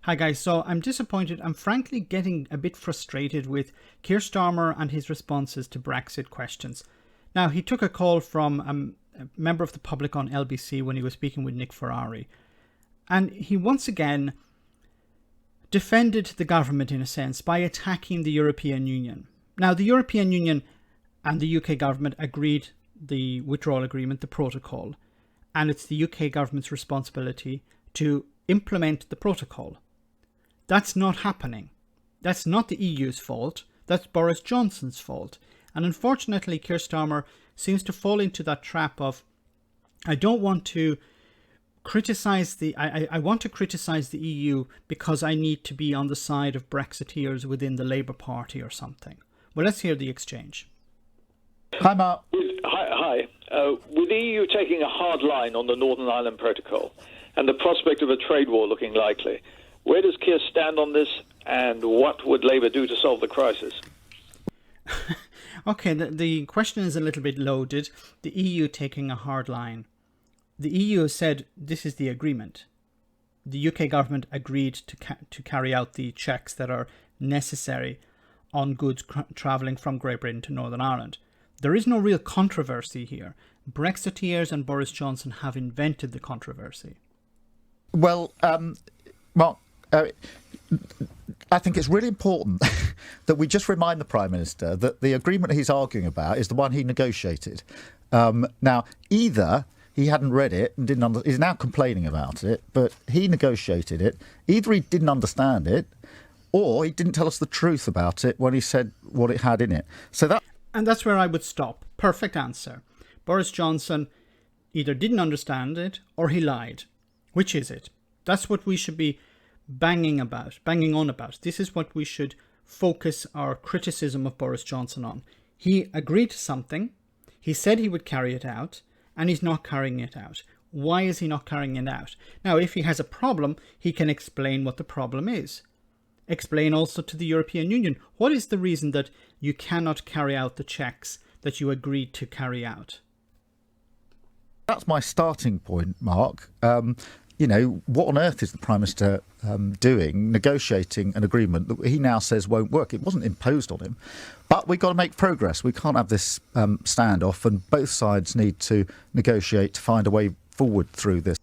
Hi guys, so I'm disappointed. I'm frankly getting a bit frustrated with Keir Starmer and his responses to Brexit questions. Now, he took a call from a member of the public on LBC when he was speaking with Nick Ferrari. And he once again defended the government in a sense by attacking the European Union. Now, the European Union and the UK government agreed the withdrawal agreement, the protocol, and it's the UK government's responsibility to implement the protocol. That's not happening. That's not the EU's fault. That's Boris Johnson's fault. And unfortunately, Keir Starmer seems to fall into that trap of, I don't want to criticize I want to criticize the EU because I need to be on the side of Brexiteers within the Labour Party or something. Well, let's hear the exchange. Hi, Mark. Hi. With the EU taking a hard line on the Northern Ireland Protocol and the prospect of a trade war looking likely, where does Keir stand on this, and what would Labour do to solve the crisis? Okay, the question is a little bit loaded. The EU taking a hard line. The EU said this is the agreement. The UK government agreed to carry out the checks that are necessary on goods travelling from Great Britain to Northern Ireland. There is no real controversy here. Brexiteers and Boris Johnson have invented the controversy. Well, Mark, I think it's really important that we just remind the Prime Minister that the agreement he's arguing about is the one he negotiated. Now, either he hadn't read it and didn't he's now complaining about it, but he negotiated it. Either he didn't understand it, or he didn't tell us the truth about it when he said what it had in it. And that's where I would stop. Perfect answer. Boris Johnson either didn't understand it or he lied. Which is it? That's what we should be banging on about. This is what we should focus our criticism of Boris Johnson on. He agreed to something, he said he would carry it out, and he's not carrying it out. Why is he not carrying it out? Now, if he has a problem, he can explain what the problem is. Explain also to the European Union, what is the reason that you cannot carry out the checks that you agreed to carry out? That's my starting point, Mark. What on earth is the Prime Minister doing, negotiating an agreement that he now says won't work? It wasn't imposed on him. But we've got to make progress. We can't have this standoff, and both sides need to negotiate to find a way forward through this.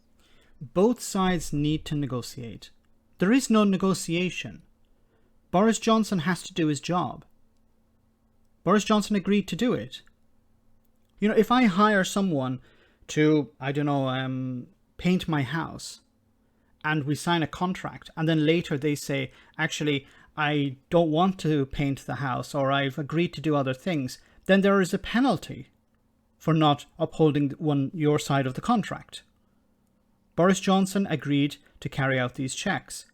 Both sides need to negotiate. There is no negotiation. Boris Johnson has to do his job. Boris Johnson agreed to do it. You know, if I hire someone to, paint my house, and we sign a contract, and then later they say, actually, I don't want to paint the house, or I've agreed to do other things, then there is a penalty for not upholding your side of the contract. Boris Johnson agreed to carry out these checks.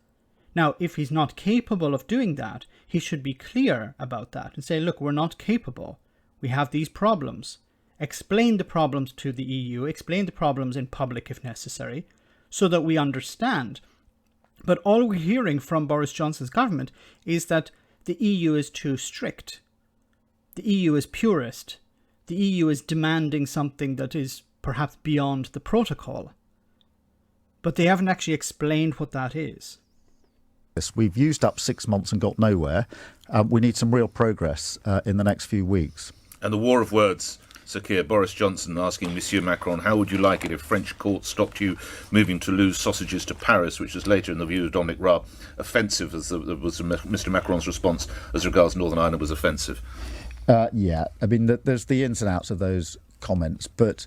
Now, if he's not capable of doing that, he should be clear about that and say, look, we're not capable. We have these problems. Explain the problems to the EU, explain the problems in public if necessary, so that we understand. But all we're hearing from Boris Johnson's government is that the EU is too strict. The EU is purist. The EU is demanding something that is perhaps beyond the protocol. But they haven't actually explained what that is. We've used up 6 months and got nowhere. We need some real progress in the next few weeks. And the war of words, Sir Keir, Boris Johnson asking Monsieur Macron, how would you like it if French courts stopped you moving Toulouse sausages to Paris, which was later, in the view of Dominic Raab, offensive, as was Mr Macron's response as regards Northern Ireland was offensive? There's the ins and outs of those comments, but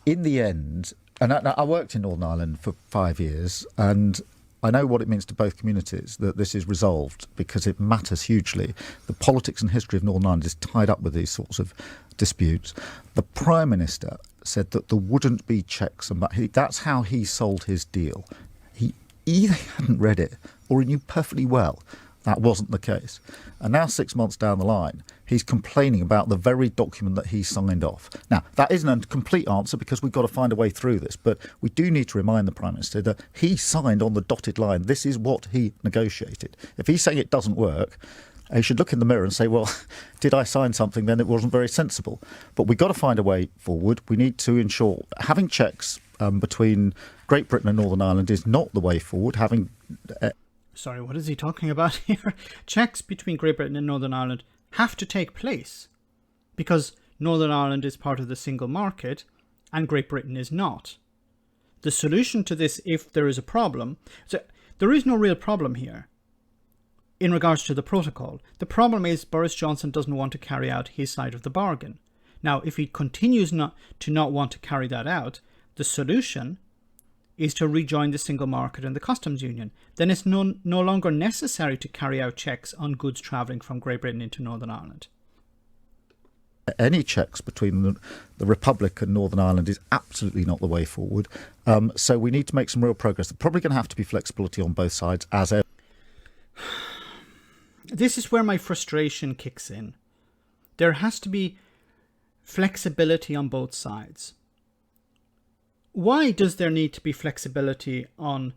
in the end, and I worked in Northern Ireland for 5 years, and I know what it means to both communities that this is resolved, because it matters hugely. The politics and history of Northern Ireland is tied up with these sorts of disputes. The Prime Minister said that there wouldn't be checks, and that's how he sold his deal. He either hadn't read it or he knew perfectly well that wasn't the case. And now, 6 months down the line, he's complaining about the very document that he signed off. Now, that isn't a complete answer, because we've got to find a way through this, but we do need to remind the Prime Minister that he signed on the dotted line. This is what he negotiated. If he's saying it doesn't work, he should look in the mirror and say, well, did I sign something then it wasn't very sensible? But we've got to find a way forward. We need to ensure having checks between Great Britain and Northern Ireland is not the way forward. Sorry, what is he talking about here? Checks between Great Britain and Northern Ireland have to take place because Northern Ireland is part of the single market and Great Britain is not. The solution to this, if there is a problem, so there is no real problem here in regards to the protocol. The problem is Boris Johnson doesn't want to carry out his side of the bargain. Now, if he continues not to want to carry that out, the solution is to rejoin the single market and the customs union. Then it's no longer necessary to carry out checks on goods travelling from Great Britain into Northern Ireland. Any checks between the Republic and Northern Ireland is absolutely not the way forward. So we need to make some real progress. There's probably going to have to be flexibility on both sides as ever. This is where my frustration kicks in. There has to be flexibility on both sides. Why does there need to be flexibility on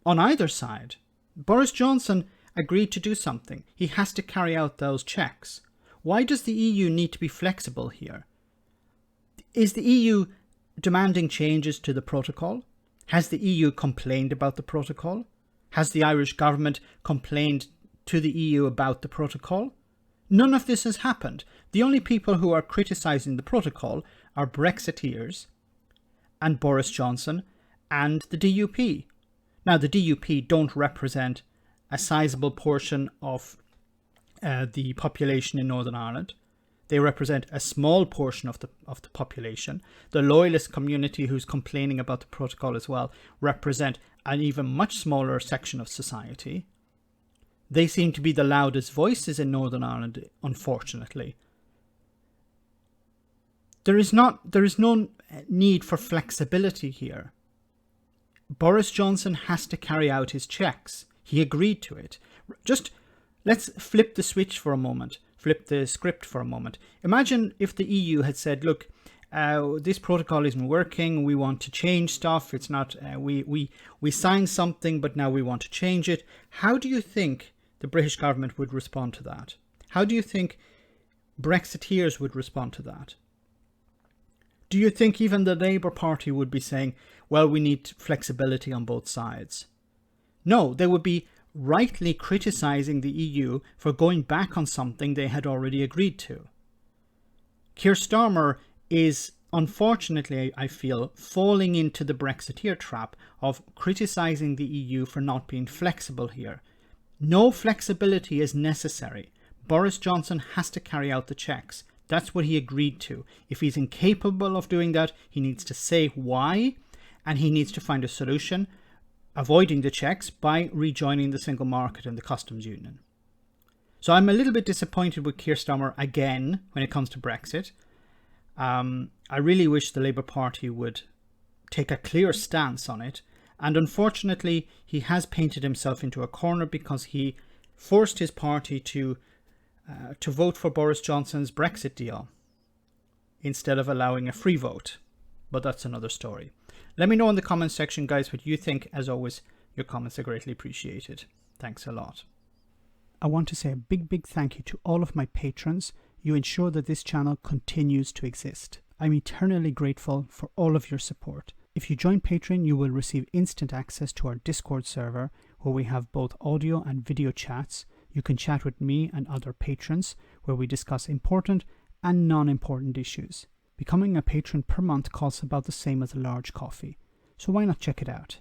either side? Boris Johnson agreed to do something. He has to carry out those checks. Why does the EU need to be flexible here? Is the EU demanding changes to the protocol? Has the EU complained about the protocol? Has the Irish government complained to the EU about the protocol? None of this has happened. The only people who are criticising the protocol are Brexiteers and Boris Johnson and the DUP. Now, the DUP don't represent a sizable portion of the population in Northern Ireland. They represent a small portion of the population. The loyalist community who's complaining about the protocol as well represent an even much smaller section of society. They seem to be the loudest voices in Northern Ireland, unfortunately. There is no need for flexibility here. Boris Johnson has to carry out his checks. He agreed to it. Just let's flip the switch for a moment. Flip the script for a moment. Imagine if the EU had said, look, this protocol isn't working. We want to change stuff. It's not, we signed something, but now we want to change it. How do you think the British government would respond to that? How do you think Brexiteers would respond to that? Do you think even the Labour Party would be saying, well, we need flexibility on both sides? No, they would be rightly criticising the EU for going back on something they had already agreed to. Keir Starmer is, unfortunately, I feel, falling into the Brexiteer trap of criticising the EU for not being flexible here. No flexibility is necessary. Boris Johnson has to carry out the checks. That's what he agreed to. If he's incapable of doing that, he needs to say why, and he needs to find a solution, avoiding the checks by rejoining the single market and the customs union. So I'm a little bit disappointed with Keir Starmer again when it comes to Brexit. I really wish the Labour Party would take a clear stance on it. And unfortunately, he has painted himself into a corner because he forced his party to vote for Boris Johnson's Brexit deal instead of allowing a free vote. But that's another story. Let me know in the comments section, guys, what you think. As always, your comments are greatly appreciated. Thanks a lot. I want to say a big thank you to all of my patrons. You ensure that this channel continues to exist. I'm eternally grateful for all of your support. If you join Patreon, you will receive instant access to our Discord server, where we have both audio and video chats. You can chat with me and other patrons, where we discuss important and non-important issues. Becoming a patron per month costs about the same as a large coffee, so why not check it out?